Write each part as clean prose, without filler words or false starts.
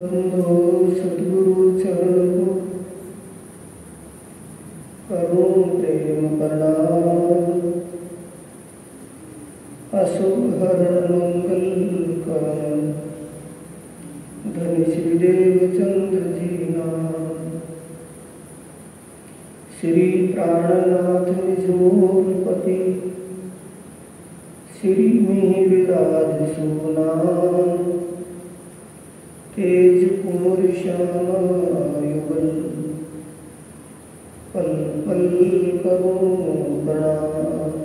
बंधो सद्गुरु चरण को करूं प्रेम प्रणाम। अशुभ हरण मंगल कारण धन श्री देवचंद्र जी नाम। श्री प्राणनाथ निजमूलपति श्री मिहिरराज सुनाम। तेज कुमार श्यामा युगल पल पल करूं प्रणाम।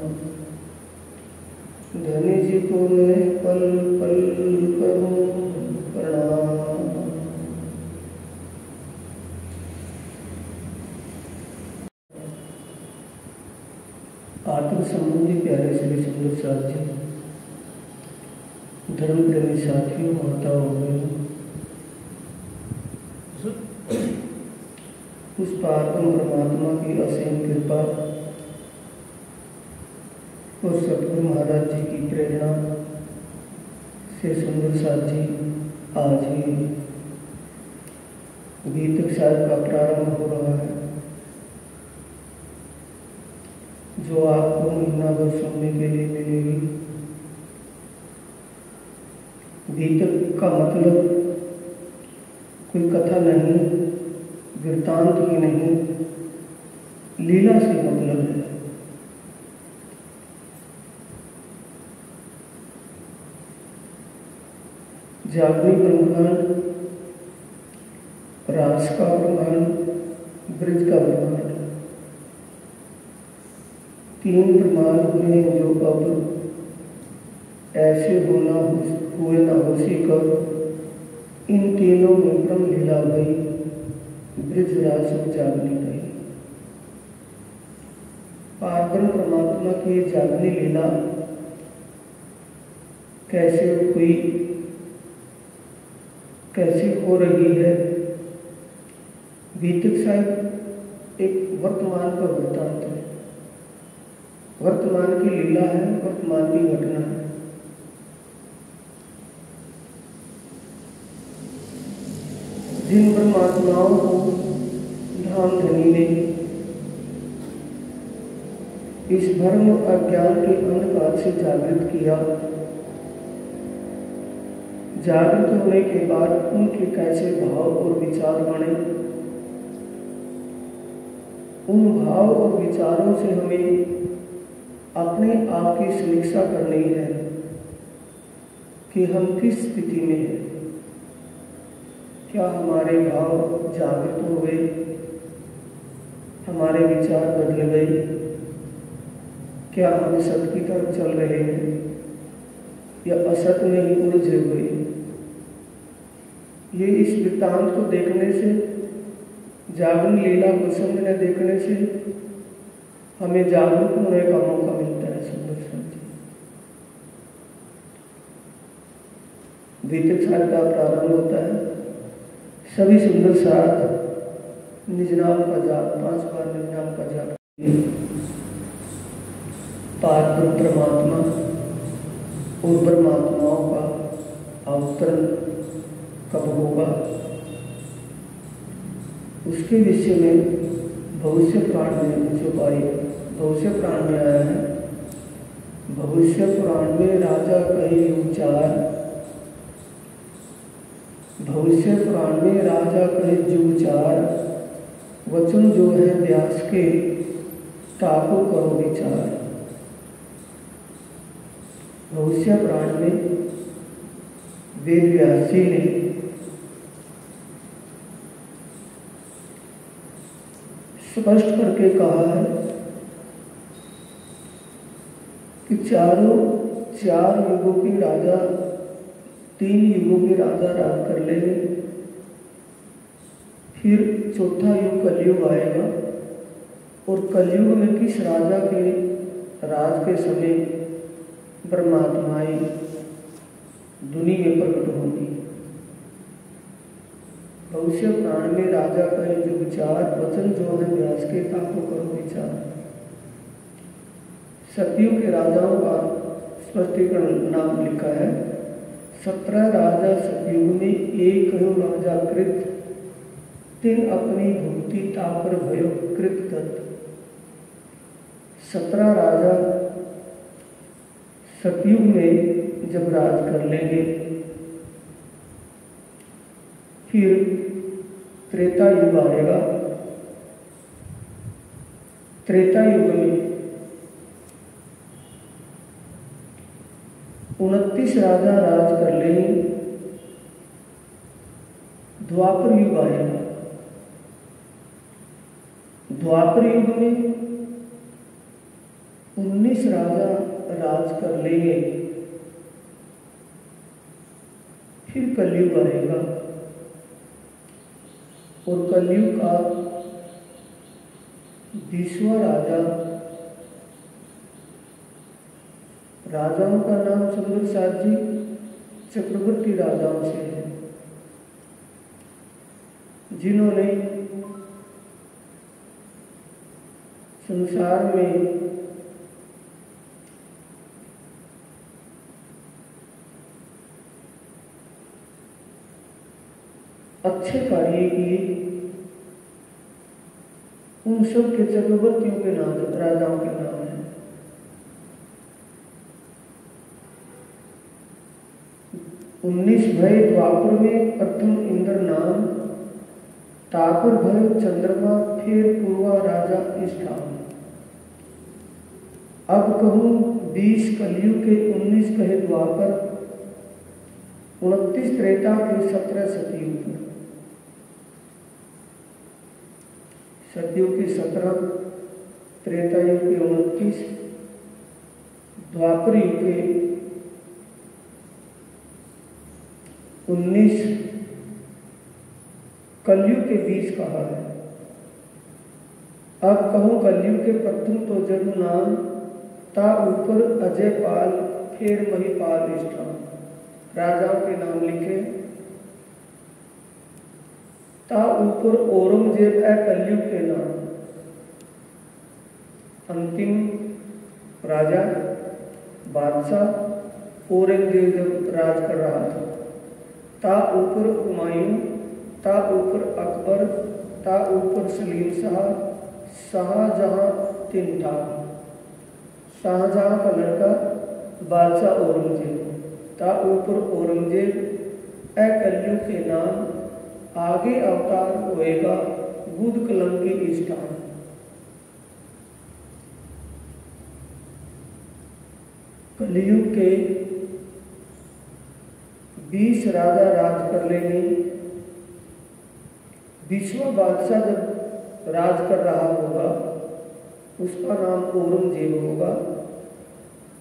धनिज को मैं पल पल करूं प्रणाम। आत्म संबंधी प्यारे श्री सुंदर साथ जी, धर्म प्रेमी साथियों, माताओं बहनों, उस पारम परमात्मा की असीम कृपा और सतगुरु महाराज जी की प्रेरणा से सुंदर साथ जी आज ही गीतक साहिब का प्रारंभ हो रहा है, जो आपको महीना भर सुनने के लिए मिलेगी। गीतक का मतलब कोई कथा नहीं, वृत्तांत ही नहीं, लीला से मतलब है। जागनी ब्रह्मांड, रास का ब्रह्मांड, ब्रज का ब्रह्मांड, तीन ब्रह्मांड हुए जो अब ऐसे होना हुए ना हो सी कब। इन तीनों में ब्रह्म लीला गई, ब्रज रास में जागनी गई। पारब्रह्म परमात्मा की जागनी लीला कैसे हुई, कैसे हो रही है। गीतक साहिब एक वर्तमान का वृत्तांत है, वर्तमान की लीला है, वर्तमान की घटना है। जिन परमात्माओं को धाम धनी ने इस भ्रम अज्ञान के अंधकार से जागृत किया, जागृत होने के बाद उनके कैसे भाव और विचार बने, उन भाव और विचारों से हमें अपने आप की समीक्षा करनी है कि हम किस स्थिति में हैं। क्या हमारे भाव जागृत हो गए, हमारे विचार बदल गए, क्या हम सत्य की तरफ चल रहे हैं या असत में ही उलझे हुए। ये इस वृत्तांत को देखने से, जागरण लीला को समझने देखने से हमें जागरूक होने का मौका मिलता है। सुंदर साथ गीतक साहिब का प्रारंभ होता है। सभी सुंदर साथ निज नाम का जाप 5 बार निज नाम का जाप। पारब्रह्म परमात्मा और परमात्माओं का अवतरण कब होगा, उसके विषय में भविष्य पुराण में जो पाई, भविष्य पुराण में आया है। भविष्य पुराण में राजा कहे उच्चार, भविष्य पुराण में राजा कहे जुचार, वचन जो है व्यास के ताको करो विचार। भविष्य पुराण में वेद व्यास जी ने स्पष्ट करके कहा है कि चार युगों के राजा, 3 युगों के राजा राज कर लेंगे, फिर चौथा युग कलयुग आएगा और कलयुग में किस राजा के राज के समय परमात्माएं दुनिया में प्रकट होंगी। भविष्य पुराण में राजा कहे जो विचार, वचन जो है व्यास के ताको करो विचार। सतियों के राजाओं का स्पष्टीकरण नाम लिखा है। 17 राजा सतयुग में एक हो राजा कृत, तिन अपनी भक्ति तापर भयो कृत दत्त। 17 राजा सतयुग में जब राज कर लेंगे, फिर त्रेता युग आएगा। त्रेता युग में 29 राजा राज कर लेंगे। द्वापर युग आएगा। द्वापर युग में 19 राजा राज कर लेंगे, फिर कलयुग आएगा और कलयुग का 20वां राजा, राजाओं का नाम सुंदर साथ जी चक्रवर्ती राजाओं से है, जिन्होंने संसार में अच्छे कार्य किए। उन सब के चक्रवर्तियों के नाम, राजाओं के नाम है। उन्नीस भय द्वापर में प्रथम इंद्र नाम, तापर भय चंद्रमा, फिर पूर्वा राजा स्थान। अब कहूं 20 कलयुग के, 19 कहे द्वापर, 29 त्रेता के, 17 सतयुग। सतयुग के 17, त्रेता युग के 29, द्वापर युग के 19, कलयुग के 20 कहा है। अब कहूं कलयुग के प्रथम तो जब नाम, ता ऊपर अजय पाल, फिर महिपाल स्थान। राजाओं के नाम लिखे। ता ऊपर औरंगजेब है कलयुग के नाम, अंतिम राजा बादशाह औरंगजेब जब राज कर रहा था। ता ऊपर हुमायूं, ता ऊपर अकबर, ता ऊपर सलीम शाह, शाहजहां तीन था। शाहजहां का लड़का बादशाह औरंगजेब। ता ऊपर औरंगजेब ए कलयुग के नाम, आगे अवतार होएगा बुध कलंकी स्थान। कलयुग के 20 राजा राज कर लेंगे। 20वां बादशाह जब राज कर रहा होगा, उसका नाम औरंगजेब होगा।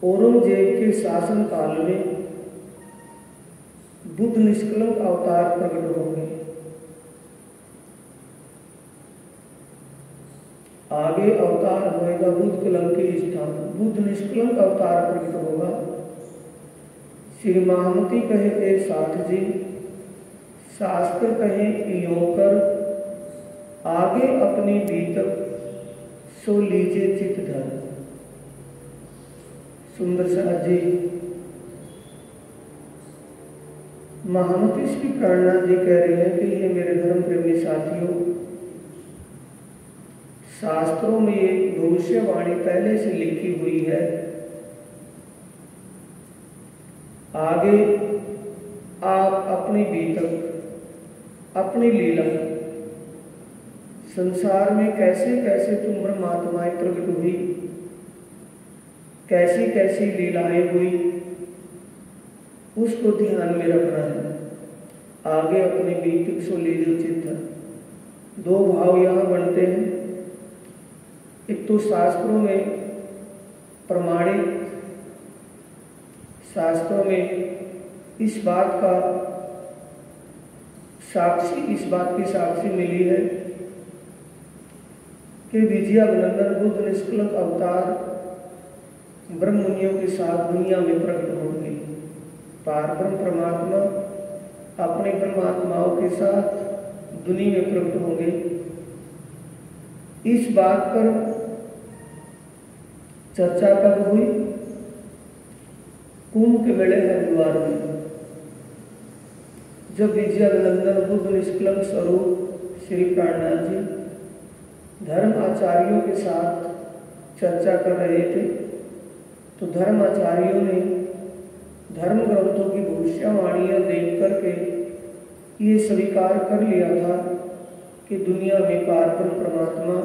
औरंगजेब के शासन काल में बुद्ध निष्कलंक अवतार प्रकट होंगे। आगे अवतार होएगा बुद्ध कलंकी स्थान, बुद्ध निष्कलंक अवतार प्रकट होगा। श्री महामती कहे ए साठ जी, शास्त्र कहे योकर, आगे अपनी बीतक सो लीजे चित धर। सुंदर साथ जी महामती श्री प्राणनाथ जी कह रहे हैं कि ये मेरे धर्म प्रेमी साथियों, शास्त्रों में एक भविष्यवाणी पहले से लिखी हुई है। आगे आप अपनी बीतक, अपनी लीला, संसार में कैसे कैसे तुम ब्रह्मात्माएं प्रकट हुई, कैसी कैसी लीलाएं हुई, उसको ध्यान में रखना है। आगे अपने बीतक सो लीजिए चित्त। दो भाव यहाँ बनते हैं। एक तो शास्त्रों में प्रमाणित, शास्त्रों में इस बात का साक्षी, इस बात की साक्षी मिली है कि विजयानंदन बुद्ध निष्कलंक अवतार ब्रह्म मुनियों के साथ दुनिया में प्रकट होंगे। पारब्रह्म परमात्मा अपने ब्रह्मात्माओं के साथ दुनिया में प्रकट होंगे। इस बात पर चर्चा कब हुई? कुंभ के वेले हरिद्वार में जब विजयानंदन बुद्ध निष्कलंक स्वरूप श्री प्राणनाथ जी धर्म आचार्यों के साथ चर्चा कर रहे थे, तो धर्म आचार्यों ने धर्म ग्रंथों की भविष्यवाणियां देख करके ये स्वीकार कर लिया था कि दुनिया में पारब्रह्म परमात्मा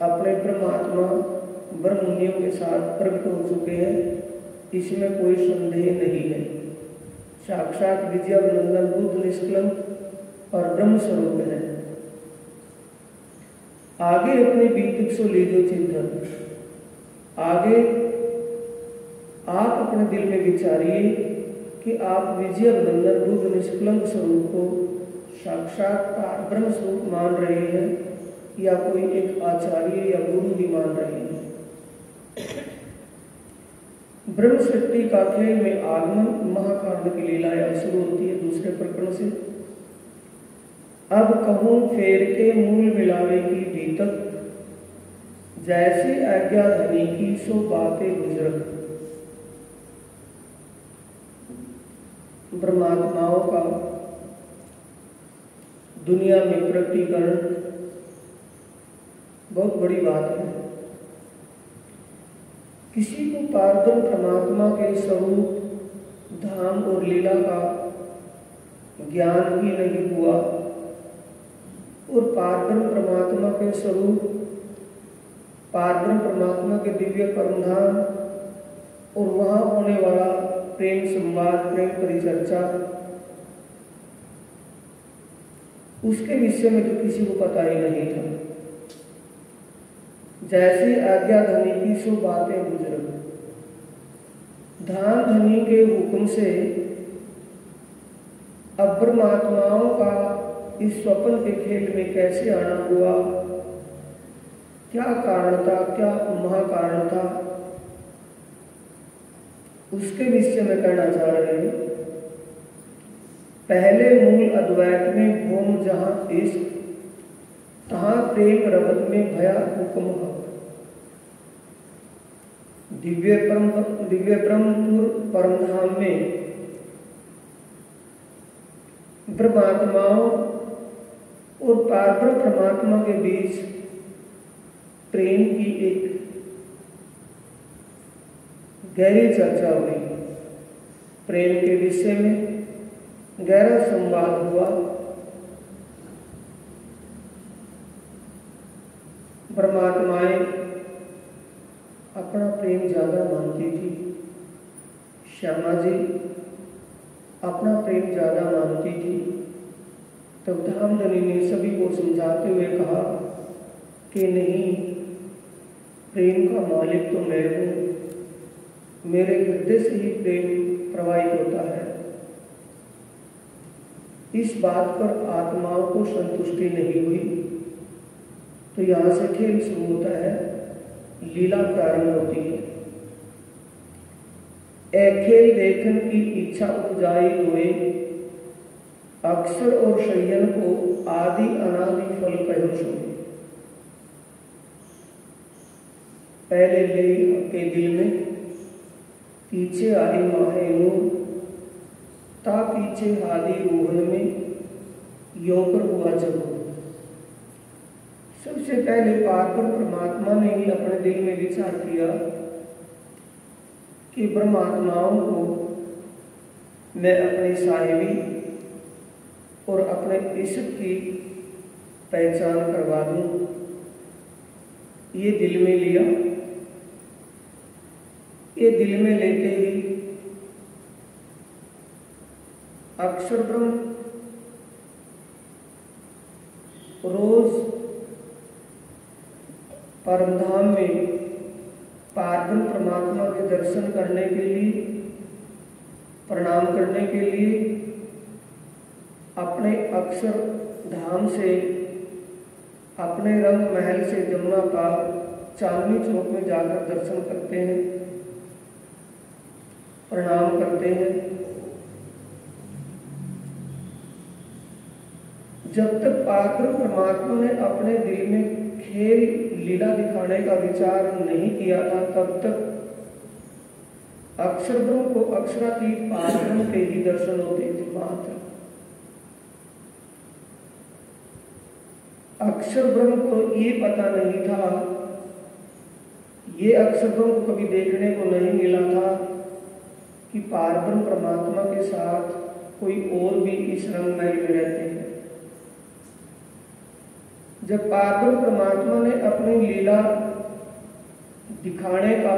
अपने परमात्मा ब्रह्ममुनियों के साथ प्रकट हो चुके हैं, इसमें कोई संदेह नहीं है। साक्षात विजयानंदन बुद्ध निष्कलंक और ब्रह्म स्वरूप है। आगे अपने बीतिक सो लीजो चिंतन, आगे आप अपने दिल में विचारिए कि आप विजयानंदन बुद्ध निष्कलंक स्वरूप को साक्षात ब्रह्म स्वरूप मान रहे हैं या कोई एक आचार्य या गुरु भी मान रहे हैं। ब्रह्म सृष्टि का खेल में आगमन महाकांड की लीलाएं शुरू होती है दूसरे प्रकरण से। अब कहूं फेर के मूल मिलावे की बीतक, जैसे आज्ञा धनी की सो बातें गुजरत। ब्रह्मात्माओं का दुनिया में प्रकटीकरण बहुत बड़ी बात है। किसी को पारब्रह्म परमात्मा के स्वरूप धाम और लीला का ज्ञान ही नहीं हुआ और पारब्रह्म परमात्मा के स्वरूप, पारब्रह्म परमात्मा के दिव्य परमधाम और वहां होने वाला प्रेम संवाद, प्रेम परिचर्चा, उसके विषय में तो किसी को पता ही नहीं था। जैसे आज्ञा धनी की सो बातें गुजर, धाम धनी के हुक्म से अब परमात्माओं का इस स्वप्न के खेल में कैसे आना हुआ, क्या कारण था, क्या महाकारण था, उसके विषय में कहना चाह रहे हैं। पहले मूल अद्वैत में भूम जहां इश्क, तहां प्रेम रबत में भया हुक्म हक। दिव्य ब्रह्मपुर परमधाम में ब्रह्मात्माओं और पारब्रह्म परमात्मा के बीच प्रेम की एक गहरी चर्चा हुई। प्रेम के विषय में गहरा संवाद हुआ। परमात्माएं अपना प्रेम ज्यादा मानती थी, श्यामा जी अपना प्रेम ज्यादा मानती थी। तब धामधनी ने सभी को समझाते हुए कहा कि नहीं, प्रेम का मालिक तो मैं हूं, मेरे हृदय से ही प्रेम प्रवाहित होता है। इस बात पर आत्माओं को संतुष्टि नहीं हुई, तो यहां से खेल शुरू होता है, लीला प्रारंभ होती है। ए खेल देखन की इच्छा उपजाई हुए, अक्षर और शयन को आदि अनादि फल कहो सो। पहले ले के दिल में, पीछे आई माहे नूर, ता पीछे हादी रोहन में, यो पर हुआ जगो। सबसे पहले पारब्रह्म परमात्मा ने ही अपने दिल में विचार किया कि ब्रह्मात्माओं को मैं अपनी साहिबी और अपने इश्क की पहचान करवा दूं। ये दिल में लिया। ये दिल में लेते ही अक्षर ब्रह्म रोज परमधाम में पारब्रह्म परमात्मा के दर्शन करने के लिए, प्रणाम करने के लिए अपने अक्षर धाम से, अपने रंग महल से जमुना पार चांदनी चौक में जाकर दर्शन करते हैं, प्रणाम करते हैं। जब तक पारब्रह्म परमात्मा ने अपने दिल में खेल लीला दिखाने का विचार नहीं किया था, तब तक अक्षर ब्रह्म को अक्षरातीत पारब्रह्म के ही दर्शन होते थे मात्र। अक्षर ब्रह्म को ये पता नहीं था, ये अक्षर ब्रह्म को कभी देखने को नहीं मिला था कि पारब्रह्म परमात्मा के साथ कोई और भी इस रंगमय में रहते हैं। जब पारब्रह्म परमात्मा ने अपनी लीला दिखाने का,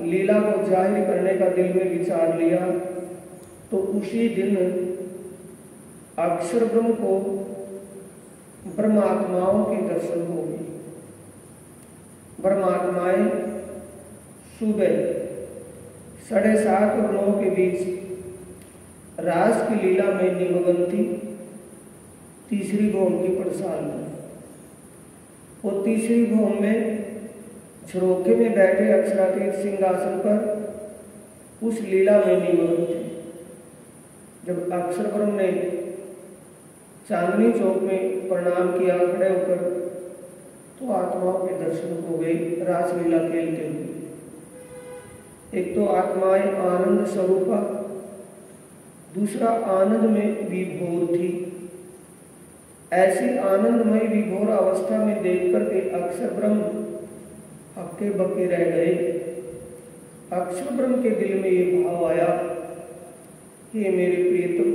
लीला को जाहिर करने का दिल में विचार लिया, तो उसी दिन अक्षर ब्रह्म को ब्रह्मात्माओं के दर्शन हो गए। ब्रह्मात्माएं सुबह 7:30 और 9 के बीच रास की लीला में निमग्न थी, तीसरी भौम की पड़साल में। और तीसरी भौम में झरोखे में बैठे अक्षरातीत सिंहासन पर उस लीला में निमग्न थे। जब अक्षर ब्रह्म ने चांदनी चौक में प्रणाम किया खड़े होकर, तो आत्माओं के दर्शन हो गए रासलीला खेलते हुए। एक तो आत्माएं आनंद स्वरूपा, दूसरा आनंद में विभोर थी। ऐसी आनंदमय विभोर अवस्था में देख करके अक्षर ब्रह्म हक्के बक्के रह गए। अक्षर ब्रह्म के दिल में ये भाव आया, हे मेरे प्रियतम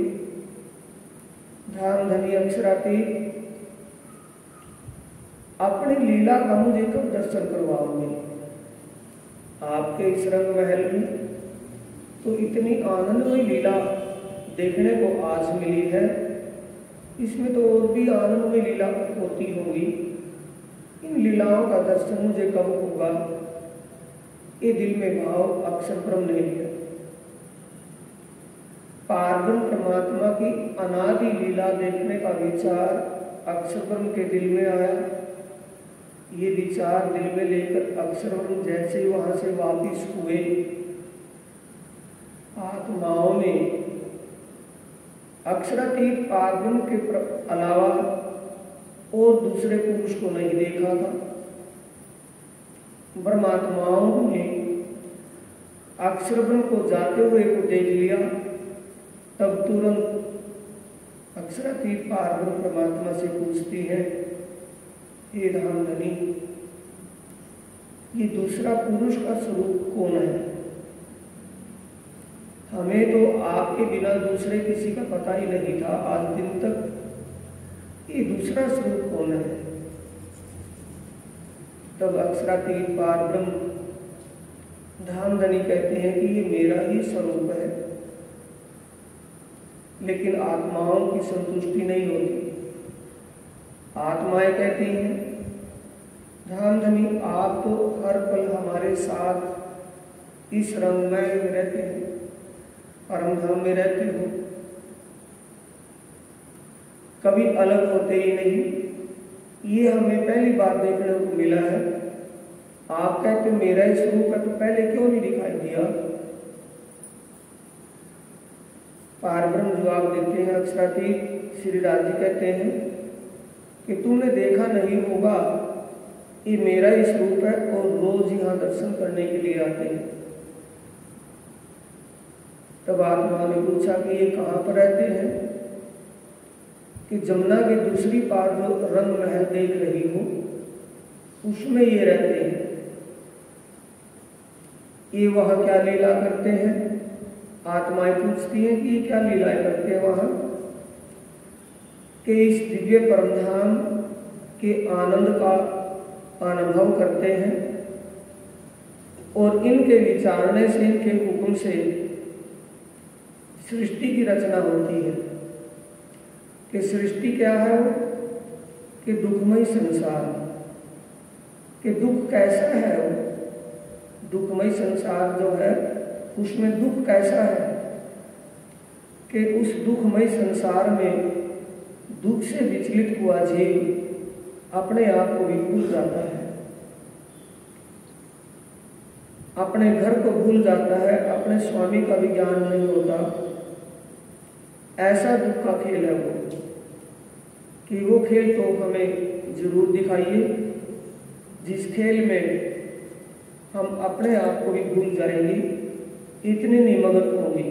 धाम धनी अक्षरातीत, अपनी लीला का मुझे कब दर्शन करवाओगे? आपके इस रंग महल में तो इतनी आनंदमय लीला देखने को आज मिली है, इसमें तो और भी आनंदमय लीला होती होगी। इन लीलाओं का दर्शन मुझे कब होगा? ये दिल में भाव अक्षर ब्रह्म ने लिया। पारब्रह्म परमात्मा की अनादि लीला देखने का विचार अक्षर ब्रह्म के दिल में आया। ये विचार दिल में लेकर अक्षर ब्रह्म जैसे ही वहां से वापिस हुए, आत्माओं ने अक्षरातीत पारब्रह्म के अलावा और दूसरे पुरुष को नहीं देखा था। ब्रह्मात्माओं ने अक्षर ब्रह्म को जाते हुए को देख लिया, तब तुरंत अक्षरातीत पारब्रह्म परमात्मा से पूछती है, हे धाम धनी, ये दूसरा पुरुष का स्वरूप कौन है? हमें तो आपके बिना दूसरे किसी का पता ही नहीं था आज दिन तक। ये दूसरा स्वरूप कौन है? तब अक्षरातीत पारब्रह्म धाम धनी कहते हैं कि ये मेरा ही स्वरूप है। लेकिन आत्माओं की संतुष्टि नहीं होती। आत्माएं कहती हैं, धाम धनी आप तो हर पल हमारे साथ इस रंगमय में रहते हैं, परम धाम में रहते हो, कभी अलग होते ही नहीं। ये हमें पहली बार देखने को मिला है। आप कहते मेरा ही स्वरूप है, तो पहले क्यों नहीं दिखाई दिया? पारब्रह्म जवाब देते हैं, अक्षरातीत श्रीराज जी कहते हैं कि तुमने देखा नहीं होगा, ये मेरा ही स्वरूप है और रोज यहाँ दर्शन करने के लिए आते हैं। तब आत्मा ने पूछा कि ये कहाँ पर रहते हैं? कि जमुना के दूसरी पार जो रंग महल देख रही हो, उसमें ये रहते हैं। ये वहाँ क्या लीला करते हैं? आत्माएं पूछती हैं कि ये क्या लीलाएं करते हैं वहाँ? कि इस दिव्य परमधाम के आनंद का अनुभव करते हैं और इनके विचारने से, इनके हुक्म से सृष्टि की रचना होती है। कि सृष्टि क्या है वो? कि दुखमय संसार। कि दुख कैसा है वो? दुखमय संसार जो है उसमें दुख कैसा है? कि उस दुखमय संसार में दुख से विचलित हुआ जीव अपने आप को भी भूल जाता है, अपने घर को भूल जाता है, अपने स्वामी का भी ज्ञान नहीं होता। ऐसा दुख का खेल है वो। कि वो खेल तो हमें जरूर दिखाइए जिस खेल में हम अपने आप को भी भूल जाएंगे, इतने निमग्न होंगे।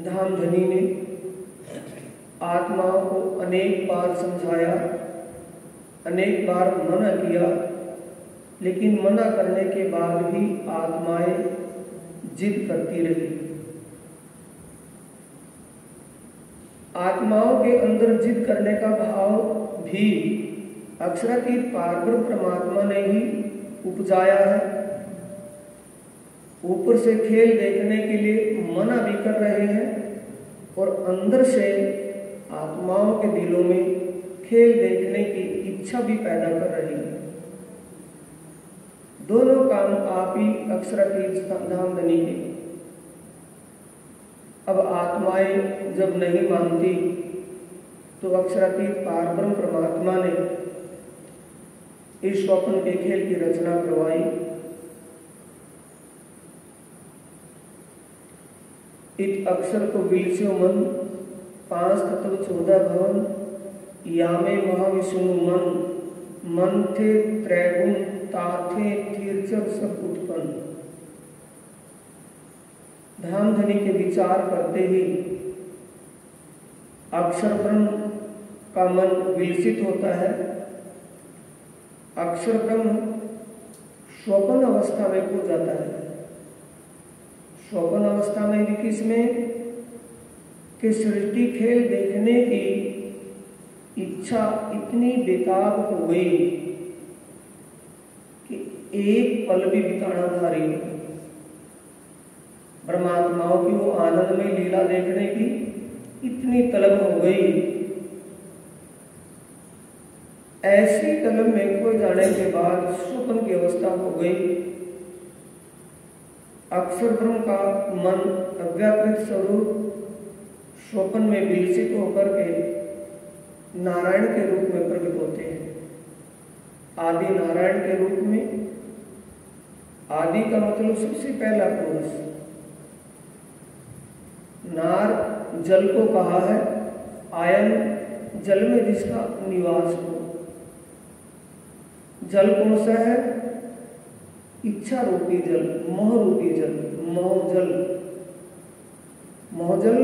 धाम धनी ने आत्माओं को अनेक बार समझाया, अनेक बार मना किया, लेकिन मना करने के बाद भी आत्माएं जिद करती रही। आत्माओं के अंदर जिद करने का भाव भी अक्षरातीत पारब्रह्म परमात्मा ने ही उपजाया है। ऊपर से खेल देखने के लिए मना भी कर रहे हैं और अंदर से आत्माओं के दिलों में खेल देखने की इच्छा भी पैदा कर रही है। दोनों काम आप ही अक्षरातीत धामधनी के। अब आत्माएं जब नहीं मानती तो अक्षरातीत पारब्रह्म परमात्मा ने इस स्वप्न के खेल की रचना करवाई। इत अक्षर को विलस्यो मन, 5 तत्व 14 भवन, यामे महाविष्णु मन, मन थे त्रैगुण ताथे तीर्चर सब उत्पन्न। धामधनी के विचार करते ही अक्षर ब्रह्म का मन विलसित होता है। अक्षर ब्रह्म स्वप्न अवस्था में खो जाता है। स्वप्न अवस्था में भी किसमें कि सृष्टि खेल देखने की इच्छा इतनी बेताब हो गई कि एक पल भी बिताना भारी हो। परमात्माओं की वो आनंदमय लीला देखने की इतनी तलब हो गई। ऐसी तलब में खो जाने के बाद स्वप्न की अवस्था हो गई। अक्षर ब्रह्म का मन अव्याकृत स्वरूप स्वप्न में विलसित होकर के नारायण के रूप में प्रकट होते हैं। आदि नारायण के रूप में। आदि का मतलब सबसे पहला पुरुष। नार जल को कहा है, आयन जल में जिसका निवास हो। जल कौन सा है? इच्छा रूपी जल, मोह रूपी जल, मोहजल। मोहजल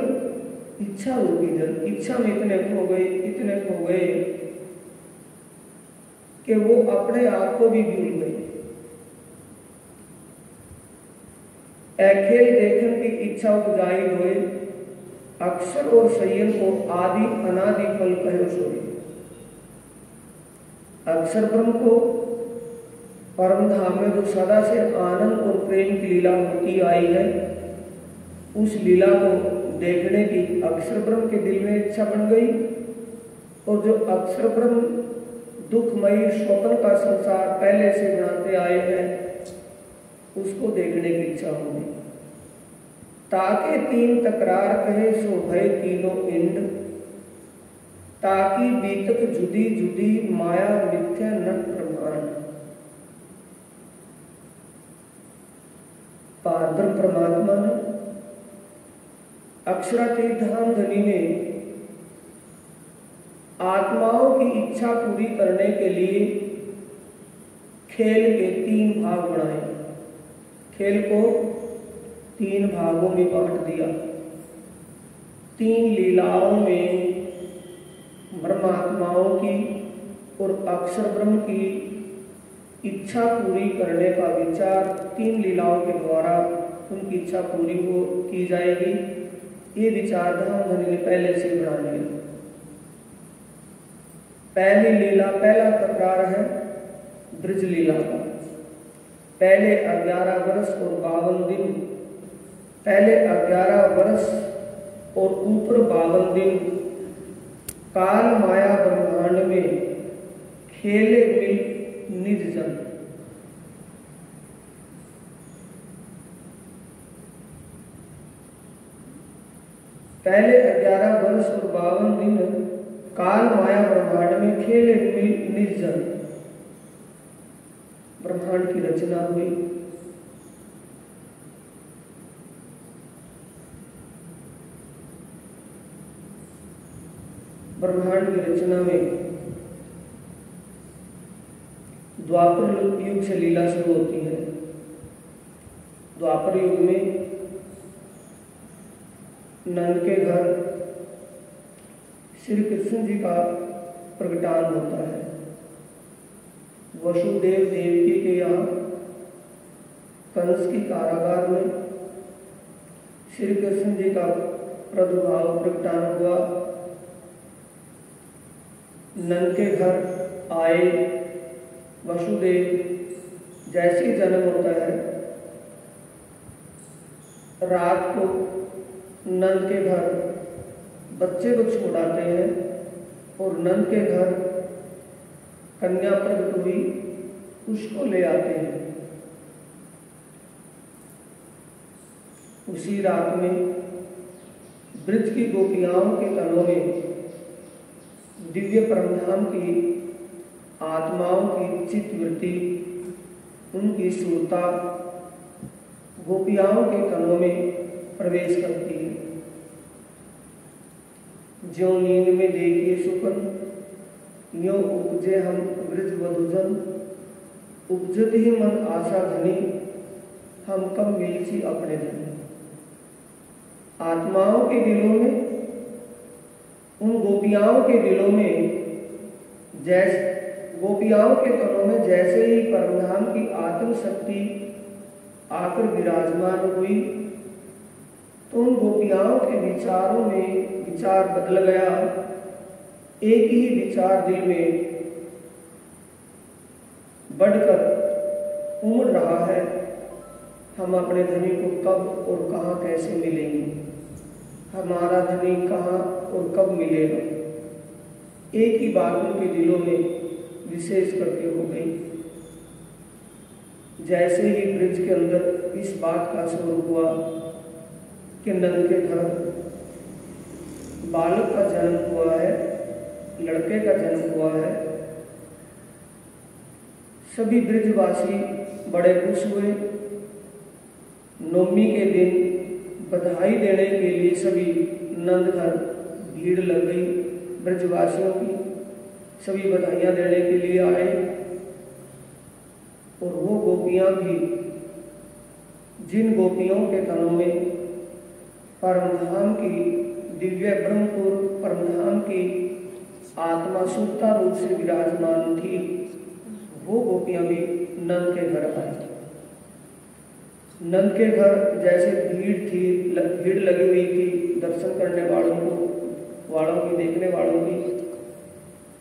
इच्छा रूपी जल। इच्छा में इतने खो गए कि वो अपने आप को भी भूल गए। खेल देखने की इच्छा उपजाई होए, अक्षर और संयम को आदि अनादि फल कहे सोए। अक्षर ब्रह्म को परम धाम में जो सदा से आनंद और प्रेम की लीला होती आई है, उस लीला को देखने की अक्षर ब्रह्म के दिल में इच्छा बन गई। और जो अक्षर ब्रह्म दुखमयी स्वप्न का संसार पहले से बनाते आए हैं, उसको देखने की इच्छा होगी। ताके 3 तकरार कहे सो भय तीनों इंड, ताकि बीतक जुदी जुदी माया मिथ्या नट प्रमाण। पारब्रह्म परमात्मा ने अक्षरातीत धामधनी ने आत्माओं की इच्छा पूरी करने के लिए खेल के 3 भाग बनाए। खेल को 3 भागों में बांट दिया। 3 लीलाओं में ब्रह्मात्माओं की और अक्षर ब्रह्म की इच्छा पूरी करने का विचार 3 लीलाओं के द्वारा उनकी इच्छा पूरी की जाएगी। ये विचार धामधनी ने पहले से बना लिया। पहली लीला, पहला तकरार है ब्रज लीला का। पहले 11 वर्ष और 52 दिन, पहले 11 वर्ष और ऊपर 52 दिन काल माया ब्रह्मांड में खेले मिल निज जन। पहले 11 वर्ष और 52 दिन काल माया ब्रह्मांड में खेले मिल निज जन। ब्रह्मांड की रचना हुई। ब्रह्मांड की रचना में द्वापर युग से लीला शुरू होती है। द्वापर युग में नंद के घर श्री कृष्ण जी का प्रगटान होता है। वसुदेव देवकी के यहाँ कंस की कारागार में श्री कृष्ण जी का प्रादुर्भाव प्रगटान हुआ। नंद के घर आए वसुदेव। जैसे ही जन्म होता है, रात को नंद के घर बच्चे को छोड़ाते हैं और नंद के घर कन्या प्रकट हुई, उसको ले आते हैं। उसी रात में ब्रज की गोपियाओं के तनों में दिव्य परमधाम की आत्माओं की चित्तवृत्ति, उनकी सुरता गोपियाओं के तनों में प्रवेश करती है। ज्यों नींद में देखिए सुपन, यों उपजे हम ब्रज वधुजन। उपजत ही मन आशा धनी, हम कब मिलची अपने धनी। आत्माओं के दिलों में, उन गोपियाओं के दिलों में, जैसे गोपियाओं के तनों में जैसे ही परमधाम की आत्म शक्ति आकर विराजमान हुई, तो उन गोपियाओं के विचारों में विचार बदल गया। एक ही विचार दिल में बढ़कर उमड़ रहा है, हम अपने धनी को कब और कहाँ कैसे मिलेंगे, हमारा धनी कहाँ और कब मिलेगा। एक ही बात उनके दिलों में विशेष करके हो गई। जैसे ही ब्रज के अंदर इस बात का स्वरूप हुआ कि नंद के घर बालक का जन्म हुआ है, लड़के का जन्म हुआ है, सभी ब्रजवासी बड़े खुश हुए। नवमी के दिन बधाई देने के लिए सभी नंद घर भीड़ लग गई ब्रजवासियों की। सभी बधाइयां देने के लिए आए और वो गोपियां भी, जिन गोपियों के तनों में परमधाम की दिव्य ब्रह्मपुर परमधाम की आत्मा सुप्ता रूप से विराजमान थी, वो गोपियां भी नंद के घर आई। नंद के घर जैसे भीड़ थी, भीड़ लगी हुई थी दर्शन करने वालों की, देखने वालों की,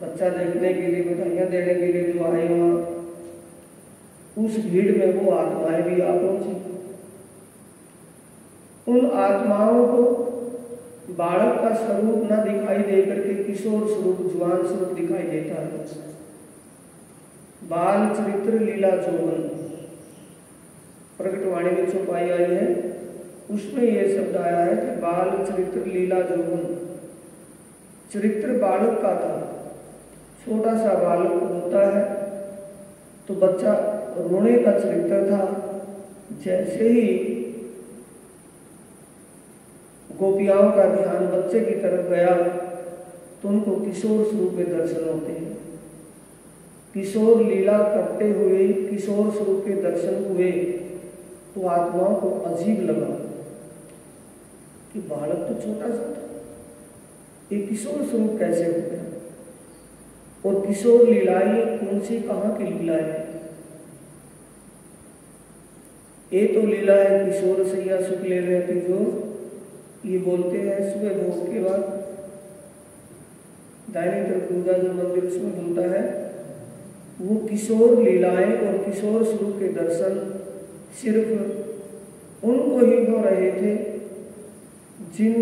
बच्चा देखने के लिए, बधाइयां देने के लिए जो आए वहां, उस भीड़ में वो आत्माएं भी आ पहुंची। उन आत्माओं को बालक का स्वरूप न दिखाई दे करके किशोर स्वरूप, जुआन स्वरूप दिखाई देता है। बाल चरित्र लीला जोवन प्रकटवाणी में छुपाई आई है, उसमें यह शब्द आया है कि बाल चरित्र लीला जोवन। चरित्र बालक का था, छोटा सा बालक होता है तो बच्चा रोने का चरित्र था। जैसे ही गोपियाओं का ध्यान बच्चे की तरफ गया तो उनको किशोर स्वरूप के दर्शन होते हैं। किशोर लीला करते हुए किशोर स्वरूप के दर्शन हुए तो आत्माओं को अजीब लगा कि बालक तो छोटा सा था, ये किशोर स्वरूप कैसे हो गया। और किशोर लीलाएं कौन सी, कहाँ की लीलाएं। ये तो लीला है किशोर सैया सुख ले रहती, जो ये बोलते हैं सुबह भोग के बाद दाहिनी तरफ दुर्गा जो मंदिर उसमें बोलता है, वो किशोर लीलाएं और किशोर स्वरूप के दर्शन सिर्फ उनको ही हो रहे थे जिन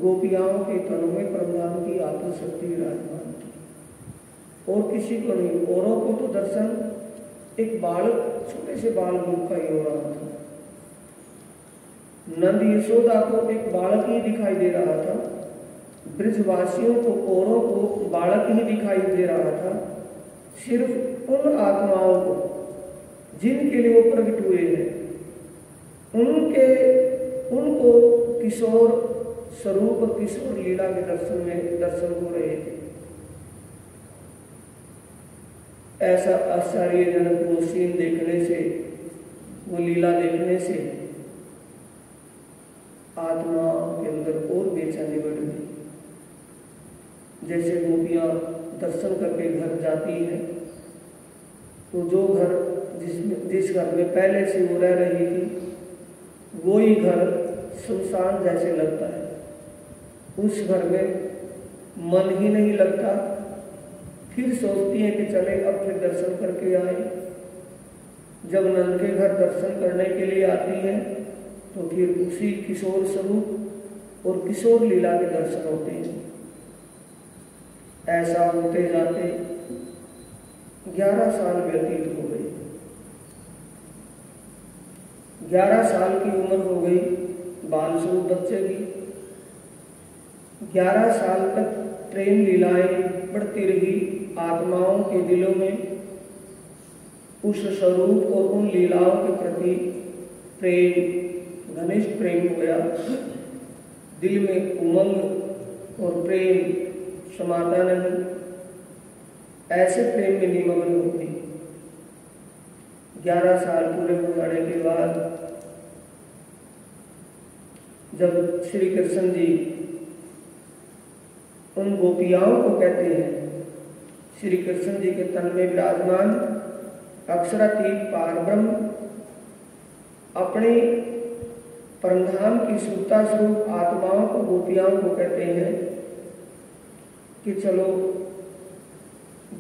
गोपियाओं के तनों में परमधाम की आत्मशक्ति विराजमान थी, और किसी को नहीं। औरों को तो दर्शन एक बालक, छोटे से बाल रूप का ही हो रहा था। नंद यशोदा को एक बालक ही दिखाई दे रहा था, ब्रजवासियों को, औरों को बालक ही दिखाई दे रहा था। सिर्फ उन आत्माओं को जिनके लिए वो प्रकट हुए हैं, उनको किशोर स्वरूप और किशोर लीला के दर्शन हो रहे थे। ऐसा आश्चर्यजनक वो सीन देखने से, वो लीला देखने से आत्मा के अंदर और बेचैनी बढ़ गई। जैसे गोपियाँ दर्शन करके घर जाती हैं, तो जो घर जिस घर में पहले से वो रह रही थी, वो ही घर सुनसान जैसे लगता है। उस घर में मन ही नहीं लगता। फिर सोचती हैं कि चले अब फिर दर्शन करके आए। जब नंद के घर दर्शन करने के लिए आती है तो फिर उसी किशोर स्वरूप और किशोर लीला के दर्शन होते हैं। ऐसा होते जाते 11 साल व्यतीत हो गए। 11 साल की उम्र हो गई बाल स्वरूप बच्चे की। 11 साल तक प्रेम लीलाएं बढ़ती रही आत्माओं के दिलों में। उस स्वरूप और उन लीलाओं के प्रति प्रेम, घनिष्ठ प्रेम हो गया। दिल में उमंग और प्रेम समाता नहीं, ऐसे प्रेम में निमग्न हो गई। 11 साल पूरे हो जाने के बाद जब श्री कृष्ण जी उन गोपियाओं को कहते हैं, श्री कृष्ण जी के तन में विराजमान अक्षरातीत पारब्रह्म अपने परमधाम की सुरता स्वरूप आत्माओं को, गोपियाओं को कहते हैं कि चलो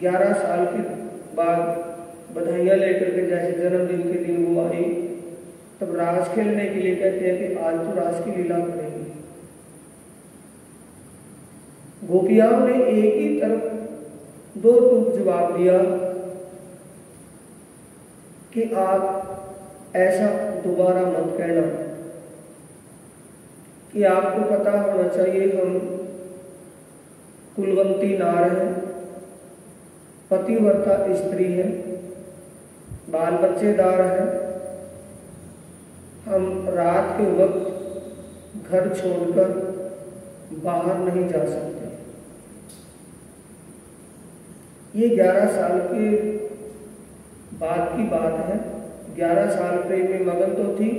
11 साल के बाद बधाइयाँ लेकर के जैसे जन्मदिन के दिन वो आई, तब रास खेलने के लिए कहते हैं कि आज तो रास की लीला करेंगे। गोपियाओं ने एक ही तरफ दो टूक जवाब दिया कि आप ऐसा दोबारा मत कहना, कि आपको पता होना चाहिए हम कुलवंती नार हैं, पतिव्रता स्त्री हैं, बाल बच्चेदार हैं। हम रात के वक्त घर छोड़कर बाहर नहीं जा सकते। ये 11 साल के बाद की बात है। 11 साल प्रेम में मगन तो थी,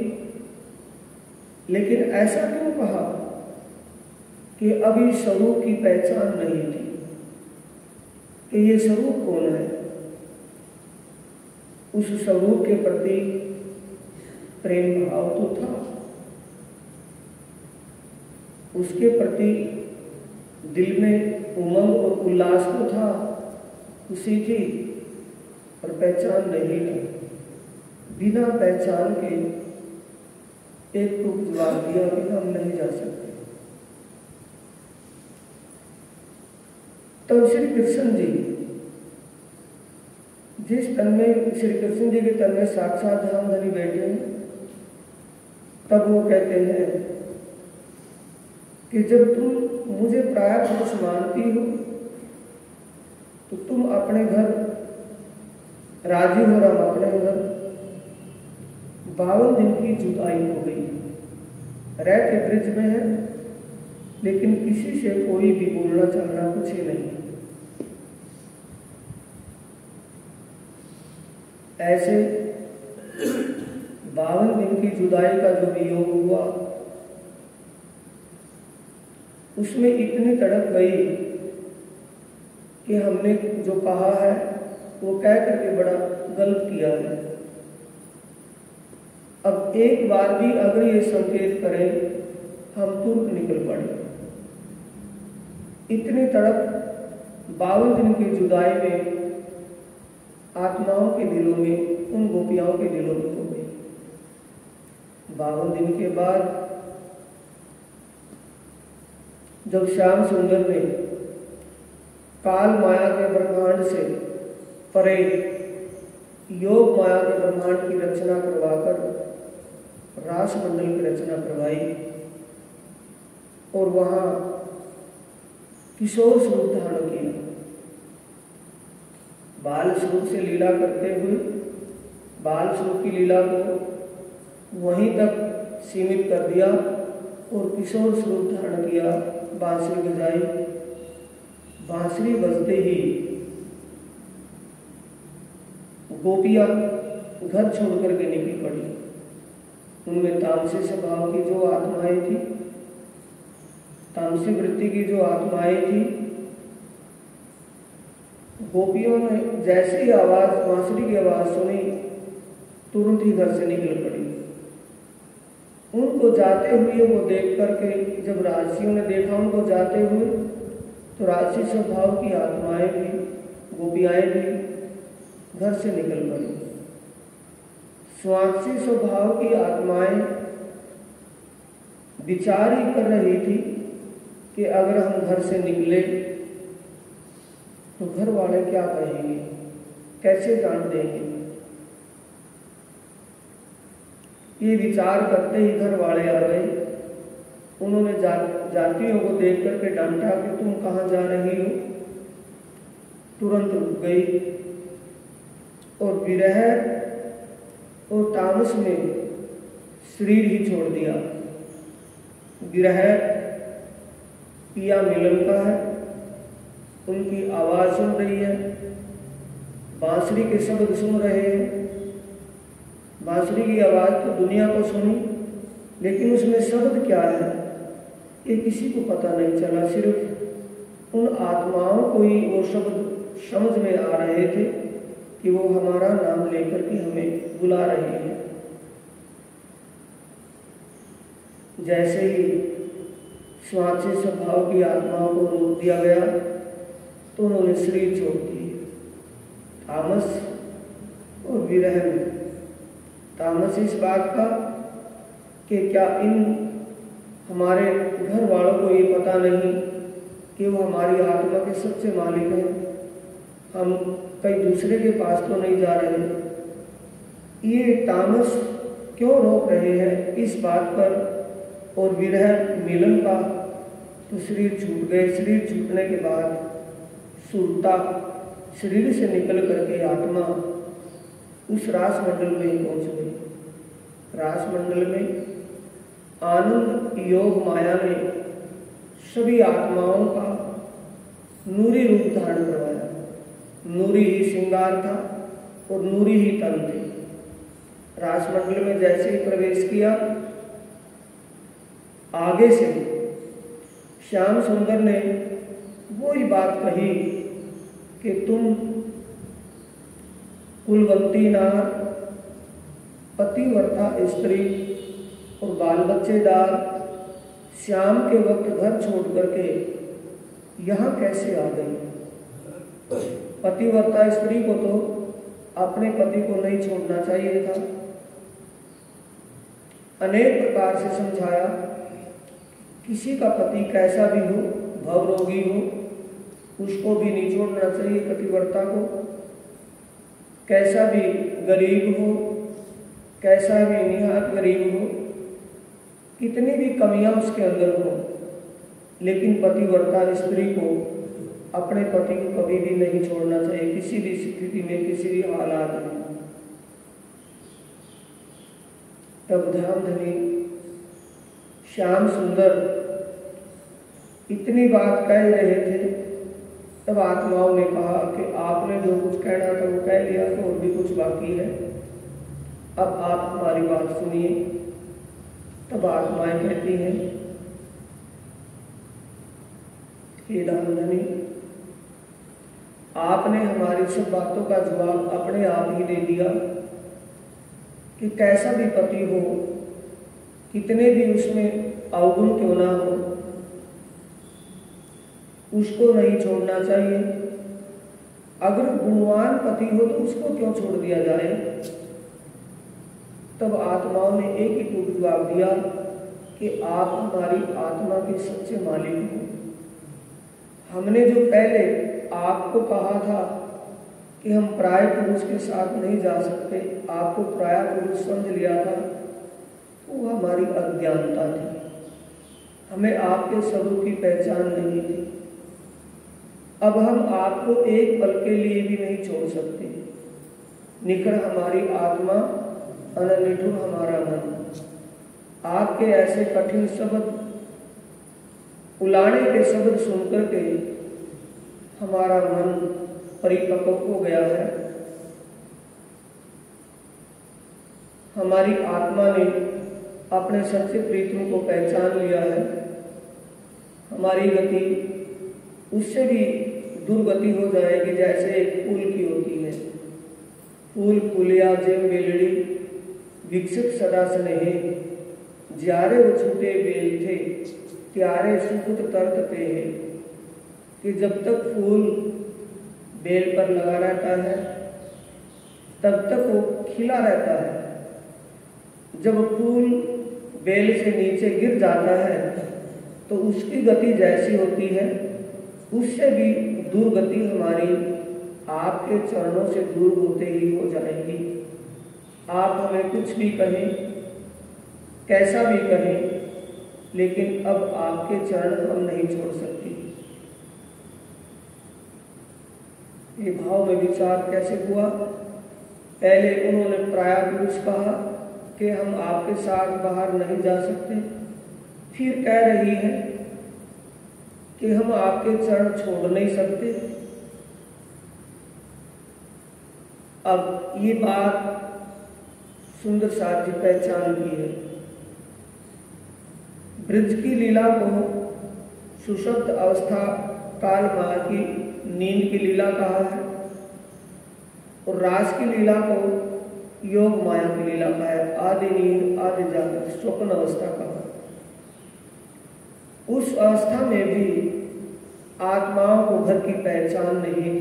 लेकिन ऐसा क्यों कहा कि अभी स्वरूप की पहचान नहीं थी कि ये स्वरूप कौन है। उस स्वरूप के प्रति प्रेम भाव तो था, उसके प्रति दिल में उमंग और उल्लास तो था, खुशी थी, पर पहचान नहीं थी। बिना पहचान के एक टूक जवाब दिया कि हम नहीं जा सकते। तब श्री कृष्ण जी जिस तन में, श्री कृष्ण जी के तन में साक्षात धाम धनी बैठे हैं, तब वो कहते हैं कि जब तुम मुझे प्राय पुरुष मानती हो तो तुम अपने घर राजी हो, हम अपने घर। 52 दिन की जुदाई हो गई, रह के ब्रिज में है, लेकिन किसी से कोई भी बोलना चालना कुछ ही नहीं। ऐसे 52 दिन की जुदाई का जो वियोग हुआ, उसमें इतनी तड़प गई कि हमने जो कहा है वो कह करके बड़ा गलत किया है। अब एक बार भी अगर ये संकेत करें, हम तुरंत निकल पड़े। इतनी तड़प 52 दिन की जुदाई में आत्माओं के दिलों में, उन गोपियाओं के दिलों में हो गई। 52 दिन के बाद जब श्याम सुंदर ने काल माया के ब्रह्मांड से परे योग माया के ब्रह्मांड की रचना करवाकर रास मंडल की रचना करवाई और वहां किशोर स्वरूप धारण किया, बाल स्वरूप से लीला करते हुए बाल स्वरूप की लीला को वहीं तक सीमित कर दिया और किशोर स्वरूप धारण किया। बांसुरी बजाई, बांसुरी बजते ही गोपियां घर छोड़ करके निकली पड़ी। उनमें तामसी स्वभाव की जो आत्माएं थी, तामसी वृत्ति की जो आत्माएं थी, गोपियों ने जैसे ही आवाज बांसुरी की आवाज सुनी तुरंत ही घर से निकल पड़ी। उनको जाते हुए वो देख करके जब राजसियों ने देखा उनको जाते हुए, तो राजसी स्वभाव की आत्माएं भी, गोपियाएं भी घर से निकल पड़ी। स्वांसी स्वभाव की आत्माएं विचार ही कर रही थी कि अगर हम घर से निकले तो घर वाले क्या कहेंगे, कैसे डांट देंगे। ये विचार करते ही घर वाले आ गए। उन्होंने जातियों को देख करके डांटा कि तुम कहाँ जा रही हो। तुरंत रुक गई और विरह और तामस में शरीर ही छोड़ दिया। विरह पिया मिलन का है, उनकी आवाज सुन रही है, बांसुरी के शब्द सुन रहे हैं। बांसुरी की आवाज तो दुनिया को सुनी, लेकिन उसमें शब्द क्या है ये किसी को पता नहीं चला। सिर्फ उन आत्माओं को ही वो शब्द समझ में आ रहे थे कि वो हमारा नाम लेकर के हमें बुला रहे हैं। जैसे ही स्वांसी स्वभाव की आत्माओं को रोक दिया गया तो उन्होंने शरीर छोड़ दिए। तामस और विरह में तामस इस बात का कि क्या इन हमारे घर वालों को ये पता नहीं कि वो हमारी आत्मा के सच्चे मालिक हैं, हम कहीं दूसरे के पास तो नहीं जा रहे। ये तामस क्यों रोक रहे हैं इस बात पर और विरह मिलन का। तो शरीर छूट गए। शरीर छूटने के बाद सुरता शरीर से निकल करके आत्मा उस रासमंडल में ही पहुंच गई। रासमंडल में आनंद योग माया ने सभी आत्माओं का नूरी रूप धारण करवाया। नूरी ही श्रृंगार था और नूरी ही तन थे। रासमंडल में जैसे ही प्रवेश किया, आगे से श्याम सुंदर ने वो ही बात कही कि तुम कुलवंती नार, पतिव्रता स्त्री और बाल बच्चेदार श्याम के वक्त घर छोड़ करके यहाँ कैसे आ गई। पतिव्रता स्त्री को तो अपने पति को नहीं छोड़ना चाहिए था। अनेक प्रकार से समझाया, किसी का पति कैसा भी हो, भवरोगी हो, उसको भी नहीं छोड़ना चाहिए पतिव्रता को। कैसा भी गरीब हो, कैसा भी निहात गरीब हो, कितनी भी कमियां उसके अंदर हो, लेकिन पतिव्रता स्त्री को अपने पति को कभी भी नहीं छोड़ना चाहिए, किसी भी स्थिति में, किसी भी हालात में। तब ध्यान धनी श्याम सुंदर इतनी बात कह रहे थे, तब आत्माओं ने कहा कि आपने जो कुछ कहना था वो कह लिया, तो और भी कुछ बाकी है, अब आप हमारी बात सुनिए। तब आत्माएं कहती हैं, हे रामधनी, आपने हमारी सब बातों का जवाब अपने आप ही दे दिया कि कैसा भी पति हो, कितने भी उसमें अवगुण क्यों ना हो, उसको नहीं छोड़ना चाहिए। अगर गुणवान पति हो तो उसको क्यों छोड़ दिया जाए। तब आत्माओं ने एक ही टूक जवाब दिया कि आप हमारी आत्मा के सच्चे मालिक हो। हमने जो पहले आपको कहा था कि हम पराये पुरुष के साथ नहीं जा सकते, आपको पराया पुरुष समझ लिया था, तो वो हमारी अज्ञानता थी, हमें आपके स्वरूप की पहचान नहीं थी। अब हम आपको एक पल के लिए भी नहीं छोड़ सकते। निखर हमारी आत्मा, अननिठुर हमारा मन। आपके ऐसे कठिन शब्द, उलाने के शब्द सुनकर के हमारा मन परिपक्व हो गया है। हमारी आत्मा ने अपने सच्चे प्रीतम को पहचान लिया है। हमारी गति उससे भी दुर्गति हो जाएगी जैसे एक फूल की होती है। फूल फूलिया जे बेलड़ी विकसित सदा स्नेहे, ज्यारे वो छूटे बेल थे त्यारे सुखत तरत पे है। कि जब तक फूल बेल पर लगा रहता है तब तक वो खिला रहता है। जब फूल बेल से नीचे गिर जाता है तो उसकी गति जैसी होती है उससे भी दुर्गति हमारी आपके चरणों से दूर होते ही हो जाएगी। आप हमें कुछ भी कहें, कैसा भी कहें, लेकिन अब आपके चरण हम नहीं छोड़ सकते। ये भाव में विचार कैसे हुआ? पहले उन्होंने प्रायपुरुष कहा कि हम आपके साथ बाहर नहीं जा सकते, फिर कह रही है कि हम आपके चरण छोड़ नहीं सकते। अब ये बात सुंदर साथ जी पहचान की है। ब्रज की लीला को सुषुप्त अवस्था काल माया की नींद की लीला कहा है और रास की लीला को योग माया की लीला कहा है। आदि नींद आदि जागृत स्वप्न अवस्था कहा। उस अवस्था में भी आत्माओं को घर की पहचान नहीं थी।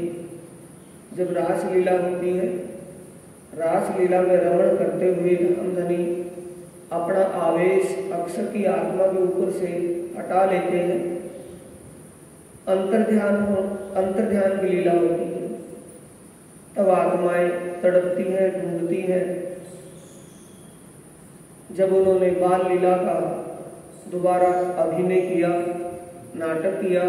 जब रास लीला होती है, रास लीला में रमण करते हुए धनी अपना आवेश अक्सर की आत्मा के ऊपर से हटा लेते हैं। अंतर्ध्यान की लीला होती है। तब आत्माएं तड़पती हैं, ढूंढती हैं। जब उन्होंने बाल लीला का दोबारा अभिनय किया, नाटक किया,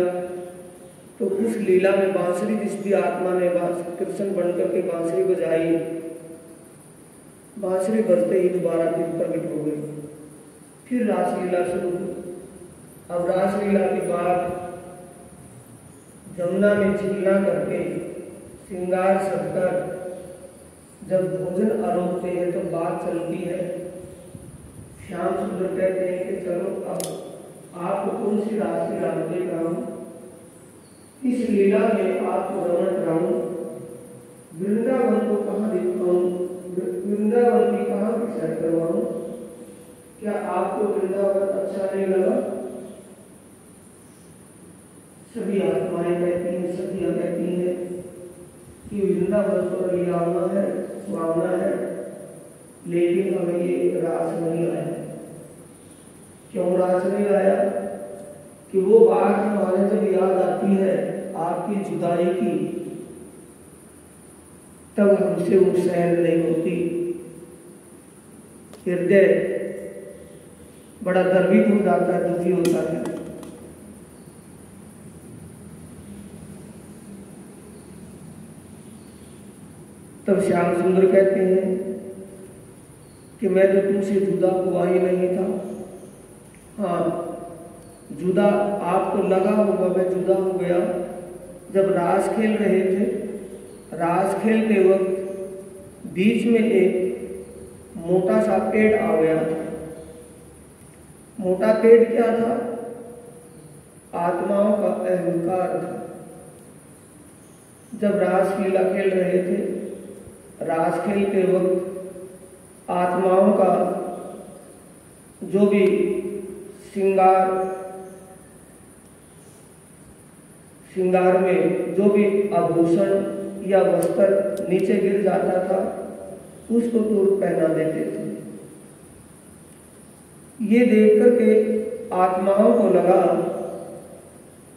तो उस लीला में बांसुरी जिस भी आत्मा ने कृष्ण बनकर के बांसुरी बजाई, बांसुरी बजते ही दोबारा फिर प्रकट हो गई। फिर रासलीला शुरू हुई। अब रासलीला के बाद जमुना में चिल्ला करके श्रृंगार सजकर जब भोजन आरोपते हैं तो बात चलती है। श्याम सुंदर कहते हैं कि चलो अब आपको कौन सी रासलीला देख रहा हूँ, इस लीला में आपको रमण कराऊं, वृंदावन को कहाँ दिखाऊं, वृंदावन की कहाँ की सैर करवाऊं। क्या आपको वृंदावन अच्छा नहीं लगा? सभी आत्माएं कहती हैं, सभी कहती हैं कि वृंदावन तो लियावना है, सुहावना है, लेकिन हमें ये रास नहीं आया। क्यों रास नहीं आया? कि वो बात हमारे जब याद आती है आपकी जुदाई की, तब हमसे वो सहन नहीं होती। हृदय बड़ा द्रवित हो जाता है, दुखी होता है। तब श्याम सुंदर कहते हैं कि मैं तो तुमसे जुदा हुआ ही नहीं था। हाँ, जुदा आपको लगा होगा मैं जुदा हो गया जब रास खेल रहे थे। रास खेलते वक्त बीच में एक मोटा सा पेड़ आ गया था। मोटा पेड़ क्या था? आत्माओं का अहंकार था। जब रास लीला खेल रहे थे, रास खेलते वक्त आत्माओं का जो भी श्रृंगार में जो भी आभूषण या वस्त्र नीचे गिर जाता था उसको दूर पहना देते थे। ये देख करके आत्माओं को लगा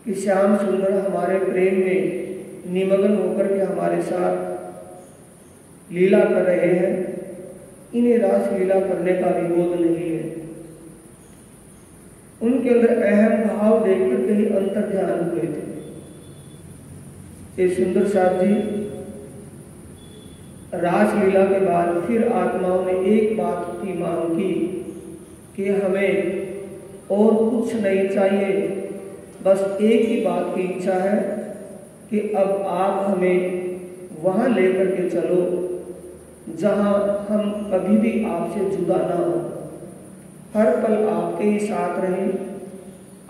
कि श्याम सुंदर हमारे प्रेम में निमग्न होकर के हमारे साथ लीला कर रहे हैं, इन्हें रास लीला करने का भी बोध नहीं है। उनके अंदर अहम भाव देखकर के ही अंतर्ध्यान हुए थे। ये सुंदर साथ जी रास लीला के बाद फिर आत्माओं ने एक बात की मांग की कि हमें और कुछ नहीं चाहिए, बस एक ही बात की इच्छा है कि अब आप हमें वहां लेकर के चलो जहां हम कभी भी आपसे जुदा ना हो, हर पल आपके ही साथ रहें,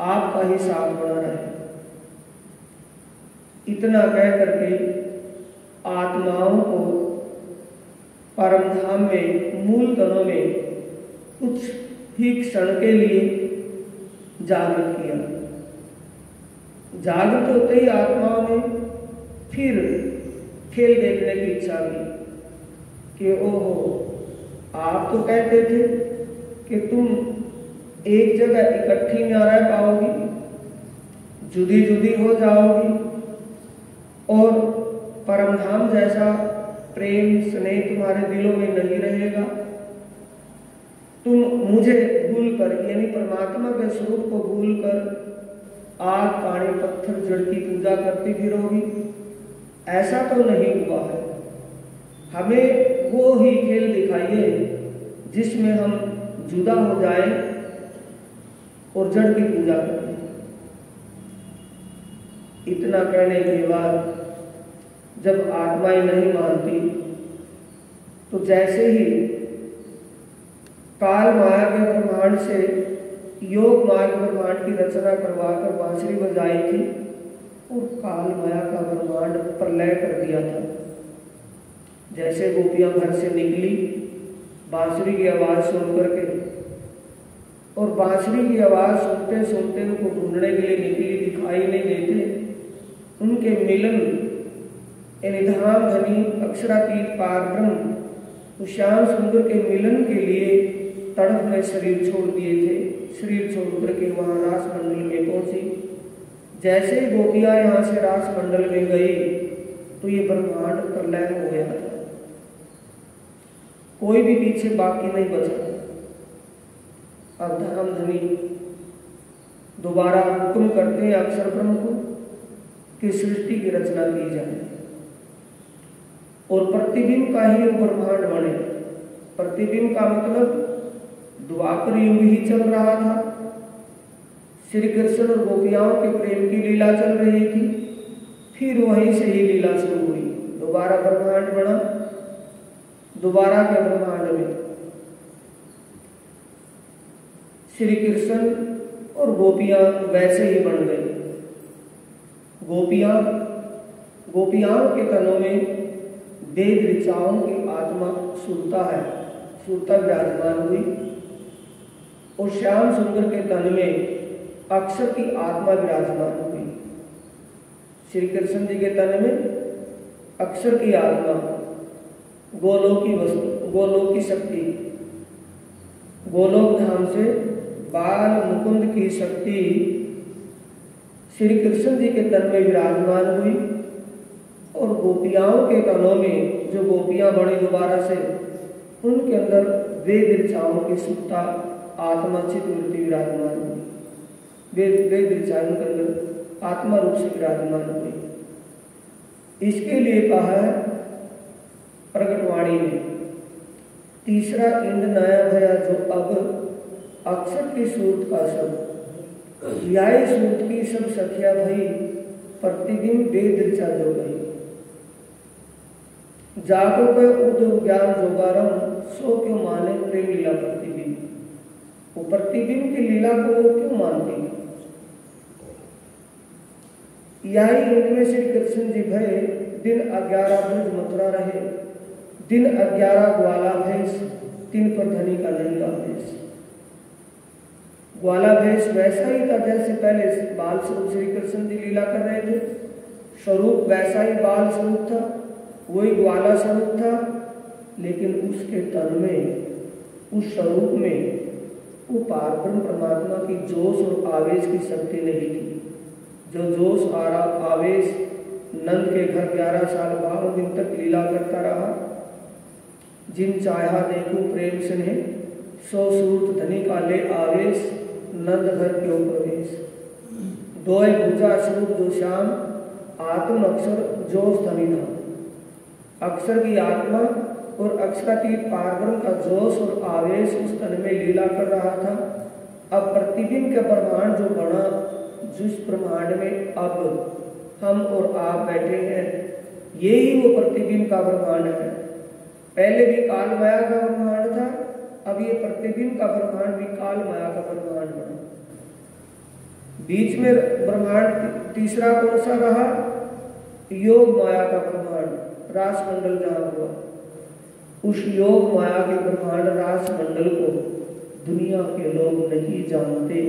आपका ही साथ बना रहे। इतना कह करके आत्माओं को परम धाम में मूल तनों में कुछ ही क्षण के लिए जागृत किया। जागृत होते ही आत्माओं ने फिर खेल देखने की इच्छा की कि ओहो, आप तो कहते थे कि तुम एक जगह इकट्ठी न रह पाओगी, जुदी जुदी हो जाओगी और परमधाम जैसा प्रेम स्नेह तुम्हारे दिलों में नहीं रहेगा। तुम मुझे भूलकर यानी परमात्मा के स्वरूप को भूलकर आग पानी पत्थर जड़ की पूजा करती फिरोगी। ऐसा तो नहीं हुआ है। हमें वो ही खेल दिखाइए जिसमें हम जुदा हो जाए और जड़ की पूजा करें। इतना कहने के बाद जब आत्माएं नहीं मानती तो जैसे ही काल माया के ब्रह्मांड से योग मार्ग ब्रह्मांड की रचना करवाकर बांसुरी बजाई थी और काल माया का ब्रह्मांड प्रलय कर दिया था। जैसे गोपियां घर से निकली बांसुरी की आवाज सुन करके और बांसुरी की आवाज सुनते सुनते उनको ढूंढने के लिए निकली, दिखाई नहीं देते। उनके मिलन यानी धाम धनी अक्षरातीत पार ब्रह्म तो श्याम सुंदर के मिलन के लिए तड़प में शरीर छोड़ दिए थे। शरीर छोड़ करके वहां रास मंडल में पहुंची। जैसे ही गोपियां यहां से रास मंडल में गई तो ये ब्रह्मांड प्रलय हो गया था। कोई भी पीछे बाकी नहीं बचा। अब धाम धनी दोबारा हुक्म करते हैं अक्षर ब्रह्म को कि सृष्टि की रचना की जाए और प्रतिबिंब का ही ब्रह्मांड बने। प्रतिबिंब का मतलब द्वापर युग ही चल रहा था। श्री कृष्ण और गोपियाओं के प्रेम की लीला चल रही थी। फिर वहीं से ही लीला शुरू हुई। दोबारा ब्रह्मांड बना। दोबारा के ब्रह्मांड में श्री कृष्ण और गोपियां वैसे ही बन गए। गोपियाओं के तनों में वेद ऋचाओं की आत्मा सुरता है, सुरता विराजमान हुई और श्याम सुंदर के तन में अक्षर की आत्मा विराजमान हुई। श्री कृष्ण जी के तन में अक्षर की आत्मा, गोलोकी वस्तु, गोलोकी शक्ति, गोलोक धाम से बाल मुकुंद की शक्ति श्री कृष्ण जी के तन में विराजमान हुई और गोपियाओं के तनों में जो गोपियां बड़ी दोबारा से उनके अंदर वेद ऋचाओं की सुप्ता आत्मा चित वृत्ति विराजमान हुई। वेद ऋचाओं के अंदर आत्मा रूप से विराजमान हुई। इसके लिए कहा है प्रगटवाणी में, तीसरा इंद नया भया जो अब अक्षर की सूरत का सब यह सूरत की सब सखिया भई प्रतिबिंब वेद ऋचा जो गई। जागो पे उद ज्ञान जोगारम सो क्यों माने प्रेम लीला प्रतिबिंब। वो प्रतिबिंब की लीला को वो क्यों मानती है। यही इनमें श्री कृष्ण जी भय दिन 11 ब्रज मथुरा रहे, दिन 11 ग्वाला भेष, तीन पर धनी का नहीं का भेष। ग्वाला भेष वैसा ही था जैसे पहले बाल स्वरूप श्री कृष्ण जी लीला कर रहे थे। स्वरूप वैसा ही बाल स्वरूप था, वही ग्वाला स्वरूप था, लेकिन उसके तन में उस स्वरूप में वो पारब्रह्म परमात्मा की जोश और आवेश की शक्ति नहीं थी। जो जोश आवेश नंद के घर 11 साल 12 दिन तक लीला करता रहा। जिन चाहा देखूं प्रेम स्नेह सो सूरत धनी का ले आवेश नंद घर क्यों प्रवेश। दोय भुजा स्वरूप जो श्याम आत्म अक्षर जोश धनी था। अक्षर की आत्मा और अक्षरातीत पारब्रह्म का जोश और आवेश उस तन में लीला कर रहा था। अब प्रतिबिंब का ब्रह्मांड जो बना, जिस ब्रह्मांड में अब हम और आप बैठे हैं, यही वो प्रतिबिंब का ब्रह्मांड है। पहले भी काल माया का ब्रह्मांड था, अब ये प्रतिबिंब का ब्रह्मांड भी काल माया का ब्रह्मांड बना। बीच में ब्रह्मांड तीसरा कौन सा रहा, योग माया का ब्रह्मांड रास मंडल जहाँ हुआ, उस योग माया के ब्रह्मांड रास मंडल को दुनिया के लोग नहीं जानते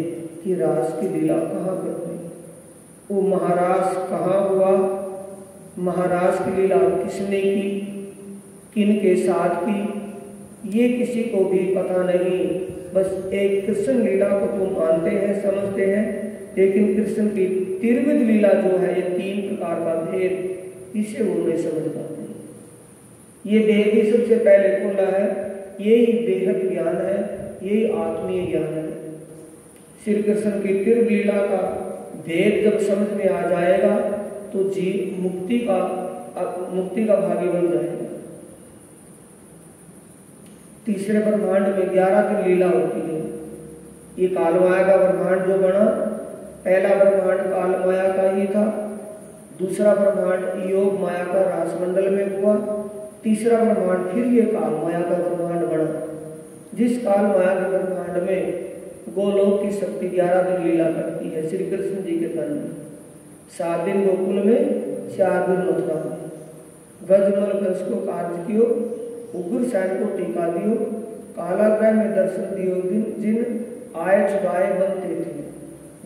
कि रास की लीला कहाँ कर हुई, वो महारास कहाँ हुआ, महाराज की लीला किसने की, किन के साथ की, ये किसी को भी पता नहीं। बस एक कृष्ण लीला को तो मानते हैं, समझते हैं, लेकिन कृष्ण की त्रिविध लीला जो है, ये 3 प्रकार का भेद, इसे वो नहीं समझ पाते। ये भेद ही सबसे पहले खोला है, यही बेहद ज्ञान है, यही आत्मीय ज्ञान है। श्री कृष्ण की त्रिविध लीला का भेद जब समझ में आ जाएगा तो जीव मुक्ति का भागी बन जाएगा। तीसरे ब्रह्मांड में 11 दिन लीला होती है। ये कालमाया का ब्रह्मांड जो बना, पहला ब्रह्मांड कालमाया का ही था, दूसरा ब्रह्मांड योग माया का रासमंडल में हुआ, तीसरा ब्रह्मांड फिर ये कालमाया का ब्रह्मांड बना, जिस कालमाया के ब्रह्मांड में गोलोक की शक्ति 11 दिन लीला करती है श्री कृष्ण जी के तन में। 7 दिन गोकुल में, 4 दिन मथुरा में। ब्रजमल कंस को कार्य कियो, उग्र सैन को टीका दियो, कालाग्रह में दर्शन दियो जिन आए छुड़ाए बनते थे।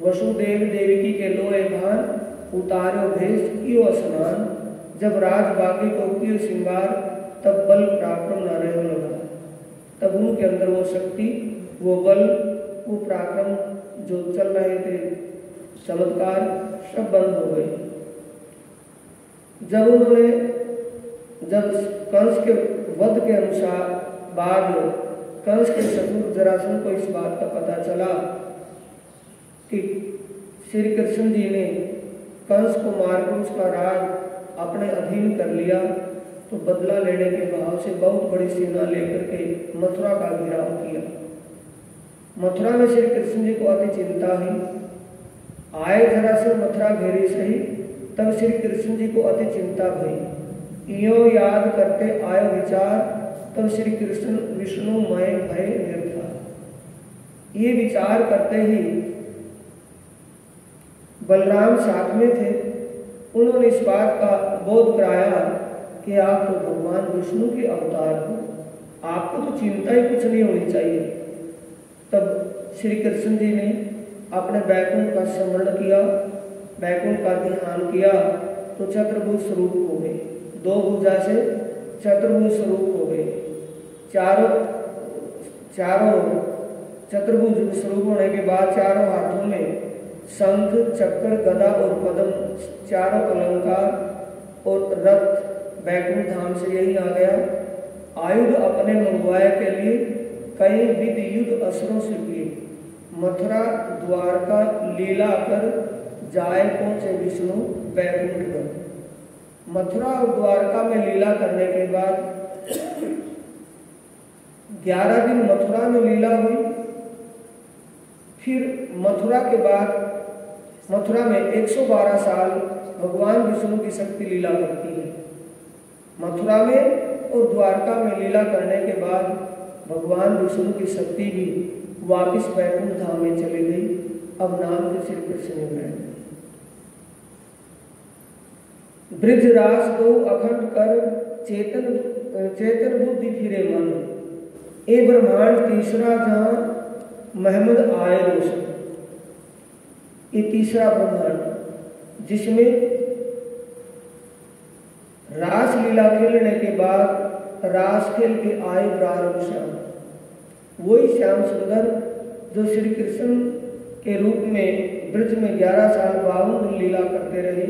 वसुदेव देवकी के लोए भान, उतारो भेष कियो स्नान, जब राज बागी को कियो श्रृंगार, तब बल पराक्रम न रहे लगा। तब उनके अंदर वो शक्ति, वो बल, वो पराक्रम जो चल रहे थे चमत्कार, सब बंद हो गए। जब कंस के वध के अनुसार बाद कंस के ससुर जरासंध को इस बात का पता चला कि श्री कृष्ण जी ने कंस को मारकर उसका राज अपने अधीन कर लिया, तो बदला लेने के भाव से बहुत बड़ी सेना लेकर के मथुरा का घेराव किया। मथुरा में श्री कृष्ण जी को अति चिंता हुई। आए जरासंध मथुरा घेरी सही, तब श्री कृष्ण जी को अति चिंता हुई। यो याद करते आयो विचार, तब श्री कृष्ण विष्णुमय भय निर्भर। ये विचार करते ही बलराम साथ में थे, उन्होंने इस बात का बोध कराया कि आप तो भगवान विष्णु के अवतार हो, आपको तो चिंता ही कुछ नहीं होनी चाहिए। तब श्री कृष्ण जी ने अपने बैकुंठ का स्मरण किया, बैकुंठ का ध्यान किया, तो चतुर्भुज स्वरूप हो गए। 2 भुजा से चतुर्भुज स्वरूप हो गए। चारों चतुर्भुज स्वरूप होने के बाद चारों हाथों में शंख, चक्र, गदा और पद्म, चारों अलंकार और रथ बैकुंठ धाम से यही आ गया। आयुध अपने मंगवाए के लिए कई विध युद्ध असुरों से किए। मथुरा द्वारका लीला कर जाए पहुंचे विष्णु बैकुंठ गए। मथुरा और द्वारका में लीला करने के बाद 11 दिन मथुरा में लीला हुई। फिर मथुरा के बाद मथुरा में 112 साल भगवान विष्णु की शक्ति लीला करती है। मथुरा में और द्वारका में लीला करने के बाद भगवान विष्णु की शक्ति भी वापिस बैकुंठ धाम में चली गई। अब नाम के सिर पर से बैठ गई। ब्रजरास दो अखंड कर चेतन बुद्धि फिरे मन। ए ब्रह्मांड तीसरा जहां महमद आए रोशन। ये तीसरा ब्रह्मांड जिसमें रास लीला खेलने के बाद रास खेल के आए प्रारंभ श्याम, वही श्याम सुंदर जो श्री कृष्ण के रूप में ब्रज में 11 साल 52 लीला करते रहे,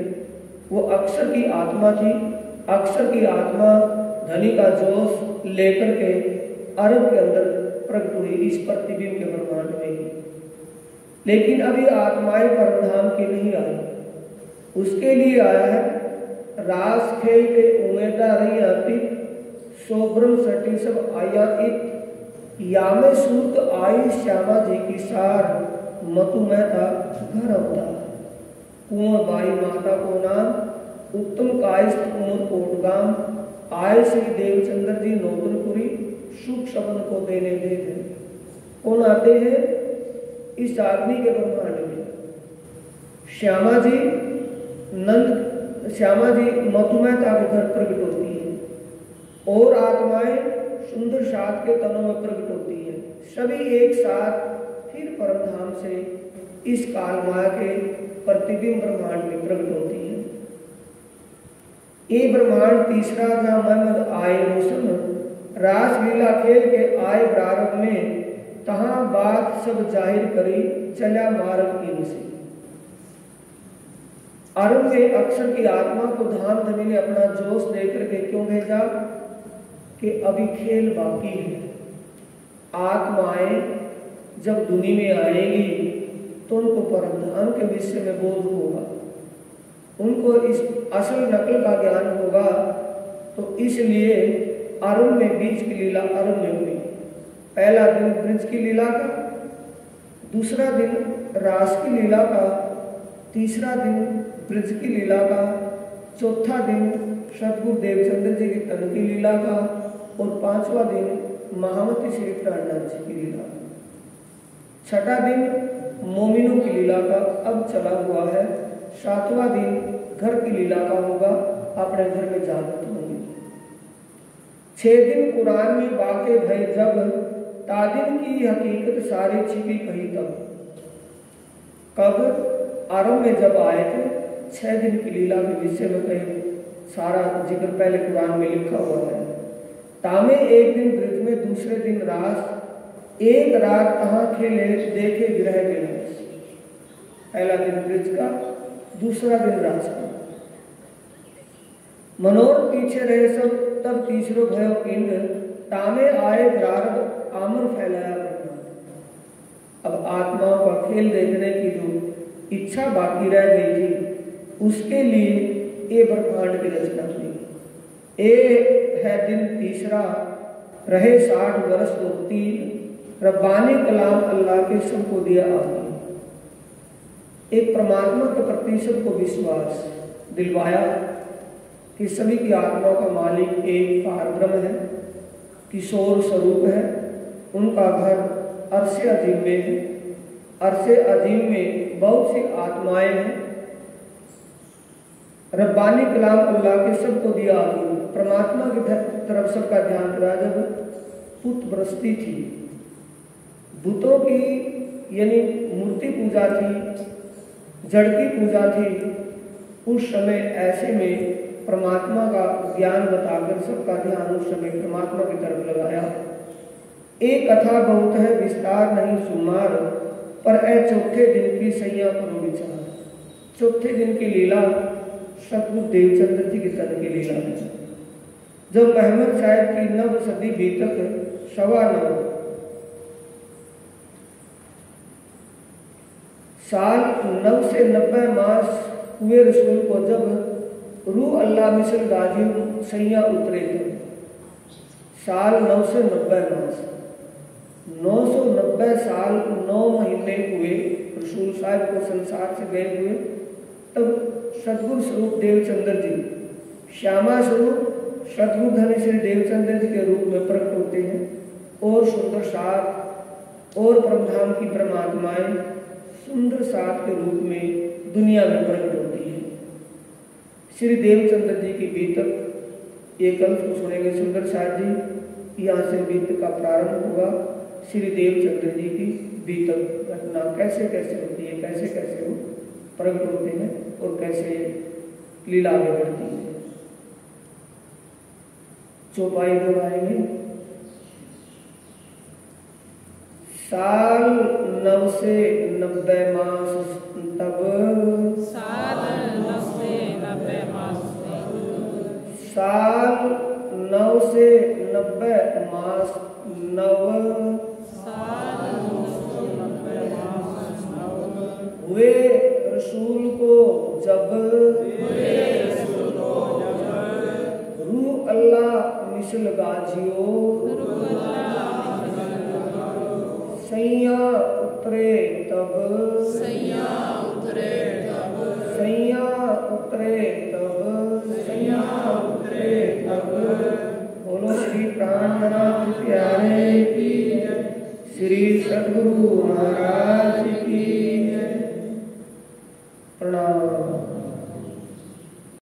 वो अक्षर की आत्मा थी। अक्षर की आत्मा धनी का जोश लेकर के अरब के अंदर प्रकट हुई इस प्रतिबिंब के ब्रह्मांड में ही। लेकिन अभी आत्माएं परमधाम की नहीं आई, उसके लिए आया है रास खेल के उमेदा रही आती सोब्रम सटी सब आया इत यामे सूत आई श्यामा जी की सार मतु में था घर अवतार। कुंवर बाई माता को नाम उत्तम कायस्थ उमर कोटगाम आए श्री देवचंद्र जी नौतनपुरी सुख शबन को देने दे थे। कौन आते हैं इस आदमी के ब्रह्मांड में? श्यामा जी नंद श्यामा जी मधुमेहता के घर प्रकट होती है और आत्माएं सुंदर सात के तनों में प्रकट होती है। सभी एक साथ फिर परमधाम से इस काल माया के प्रतिबिंब ब्रह्मांड में प्रकट होती है। ये ब्रह्मांड तीसरा जहाँ महमद आए मुसन रास लीला खेल के आए प्रारंभ में तहां बात सब जाहिर करी चला मार्ग इनसे। अरुण में अक्षर की आत्मा को धाम धनी ने अपना जोश देकर के क्यों भेजा कि अभी खेल बाकी है। आत्माएं जब दुनिया में आएगी तो उनको परमधाम के विषय में बोध होगा, उनको इस असल नकल का ज्ञान होगा। तो इसलिए अरुण में बीज की लीला अरुण में हुई। पहला दिन ब्रज की लीला का, दूसरा दिन रास की लीला का, तीसरा दिन ब्रज की लीला का, चौथा दिन सतगुरु देवचंद्र जी की तन की लीला का और पांचवा दिन महामती श्री प्राणनाथ जी की लीला का। छठा दिन मोमिनों की लीला का अब चला हुआ है। सातवां दिन घर की लीला का होगा, अपने घर में जागृत होंगे। 6 दिन कुरान में बाके भय जब तादिन की हकीकत सारी छिपी कही तब। कब आरंभ में जब आए थे 6 दिन की लीला के विषय में कहीं सारा जिक्र पहले कुरान में लिखा हुआ है। तामे एक दिन ब्रज में, दूसरे दिन रास, एक रात कहाँ खेले देखे विरह के रस। पहला दिन ब्रज का, दूसरा दिन रास का। मनोर पीछे रहे सब, तब तीसरो भयो पिंड, तामे आए प्रारंभ आमर फैलाया ब्रह्मांड। अब आत्माओं का खेल देखने की जो इच्छा बाकी रह गई थी, उसके लिए ये ब्रह्मांड की रचना हुई। ये है दिन तीसरा, रहे 60 वर्ष तो 3, रब्बानी कलाम अल्लाह के सबको दिया आमीन। एक परमात्मा के प्रति सबको विश्वास दिलवाया कि सभी की आत्माओं का मालिक एक पारब्रह्म है, किशोर स्वरूप है। उनका घर अर्शे अजीम में है। अर्शे अजीम में बहुत सी आत्माएं हैं। रब्बानी कलाम अल्लाह के सबको दिया आमीन। परमात्मा की तरफ सबका ध्यान करा जब पुत बरसती थी, बुतों की यानी मूर्ति पूजा थी, जड़ की पूजा थी। उस समय ऐसे में परमात्मा का ज्ञान बताकर सबका ध्यान उस समय परमात्मा की तरफ लगाया। एक कथा बहुत है विस्तार नहीं सुमार, पर ए चौथे दिन की सैया करो विचार। चौथे दिन की लीला सतगुरु देवचंद्र जी की तन की लीला है। जब महमद साहब की 9 सदी बीतक 9.25 साल 9 से 90 मास हुए रसूल को जब रूह अल्लाह मिसल गाजी सैया उतरे थे। साल 9 से 90 मास, 990 साल 9 महीने हुए रसूल साहब को संसार से गए हुए। तब सतगुरु स्वरूप देवचंद्र जी श्यामा स्वरूप सतगुरु धनी श्री देवचंद्र जी के रूप में प्रकट होते हैं और सुंदर सात और परमधाम की परमात्माएं सुंदर सात के रूप में दुनिया में प्रकट होती है। श्री देवचंद्र जी की बीतक एक अंश को सुनेंगे सुंदर साथ जी। यहाँ से बीतक का प्रारंभ होगा। श्री देवचंद्र जी की बीतक घटना कैसे कैसे होती है, कैसे कैसे वो प्रकट होते हैं और कैसे लीला आगे बढ़ती है। चौपाई दोहराएंगे। साल 9 से 90 मास तब, साल 9 से 90 मास साल 9 से 90 मास नव, साल 9 से 90 मास नव हुए रसूल को जब, रूह अल्लाह मिसल गाजियो, सैया उतरे तब, सैया उतरे तब, सैया उतरे तब, सैया उतरे तब। बोलो श्री प्राणनाथ प्यारे की, श्री सद्गुरु महाराज की।